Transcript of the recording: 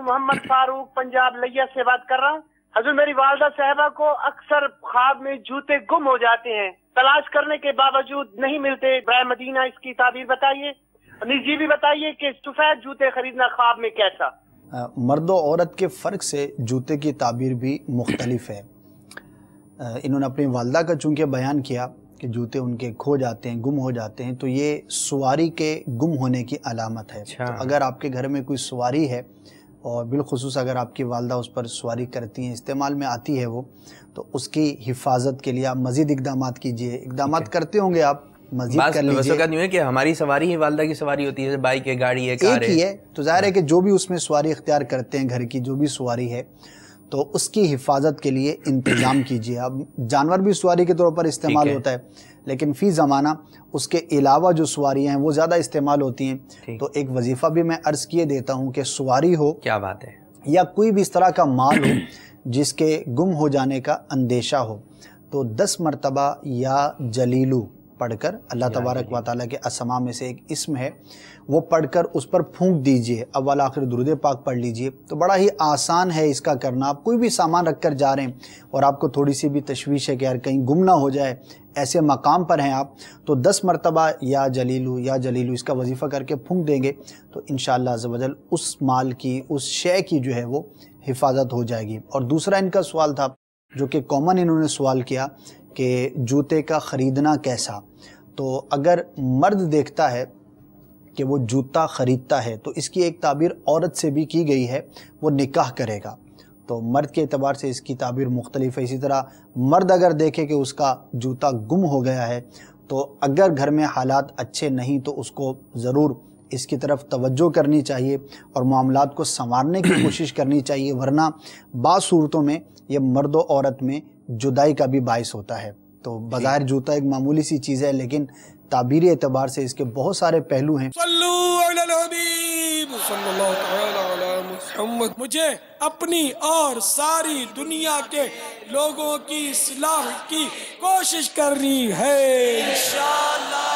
محمد فاروق पंजाब लिया से बात कर रहा हूँ। हजूर मेरी वालदा साहिबा को अक्सर ख्वाब में जूते गुम हो जाते हैं, तलाश करने के बावजूद नहीं मिलते। बराए मदीना इसकी ताबीर बताइए। ये भी बताइए कि सफेद जूते खरीदना ख्वाब में कैसा। मर्द और औरत के फ़र्क से जूते की ताबीर भी मुख्तलिफ है। इन्होंने अपनी वालदा का चूँकि बयान किया कि जूते उनके खो जाते हैं, गुम हो जाते हैं, तो ये सवारी के गुम होने की अलामत है। तो अगर आपके घर में कोई सवारी है और बिलखुसूस अगर आपकी वालदा उस पर सवारी करती हैं, इस्तेमाल में आती है वो, तो उसकी हिफाजत के लिए आप मज़ीद इक़दामात कीजिए। इक़दामात करते होंगे आप, मज़ीद कर लीजिए। बात नहीं है कि हमारी सवारी ही वालदा की सवारी होती है, बाइक है, गाड़ी है, कार एक ही है, तो ज़ाहिर है कि जो भी उसमें सवारी इख्तियार करते हैं, घर की जो भी सवारी है, तो उसकी हिफाजत के लिए इंतज़ाम कीजिए। अब जानवर भी सवारी के तौर पर इस्तेमाल होता है, लेकिन फ़ी ज़माना उसके अलावा जो सवारियाँ हैं वो ज़्यादा इस्तेमाल होती हैं। तो एक वजीफ़ा भी मैं अर्ज़ किए देता हूँ कि सवारी हो, क्या बात है, या कोई भी इस तरह का माल हो जिसके गुम हो जाने का अंदेशा हो, तो 10 मरतबा या जलीलू पढ़कर, अल्लाह तबारक व तआला के अस्मा में से एक इस्म है, वो पढ़कर उस पर फूंक दीजिए। अव्वल आखिर दुरूद पाक पढ़ लीजिए। तो बड़ा ही आसान है इसका करना। आप कोई भी सामान रख कर जा रहे हैं और आपको थोड़ी सी भी तशवीश है कि यार कहीं गुम ना हो जाए, ऐसे मकाम पर हैं आप, तो 10 मरतबा या जलीलू इसका वजीफ़ा करके फूंक देंगे तो इंशाअल्लाह अज़्ज़ व जल उस माल की, उस शय की जो है वो हिफाजत हो जाएगी। और दूसरा इनका सवाल था जो कि कॉमन इन्होंने सवाल किया कि जूते का ख़रीदना कैसा। तो अगर मर्द देखता है कि वो जूता ख़रीदता है तो इसकी एक ताबीर औरत से भी की गई है, वो निकाह करेगा। तो मर्द के एतबार से इसकी ताबीर मुख्तलिफ है। इसी तरह मर्द अगर देखे कि उसका जूता गुम हो गया है, तो अगर घर में हालात अच्छे नहीं तो उसको ज़रूर इसकी तरफ तवज्जो करनी चाहिए और मामलात को संवारने की कोशिश करनी चाहिए, वरना बाज़ सूरतों में ये मर्द और औरत में जुदाई का भी बाइस होता है। तो बज़ाहिर जूता एक मामूली सी चीज़ है, लेकिन ताबीरी एतबार से इसके बहुत सारे पहलू हैं। मुझे अपनी और सारी दुनिया के लोगों की इस्लाह की कोशिश करनी है इंशाअल्लाह।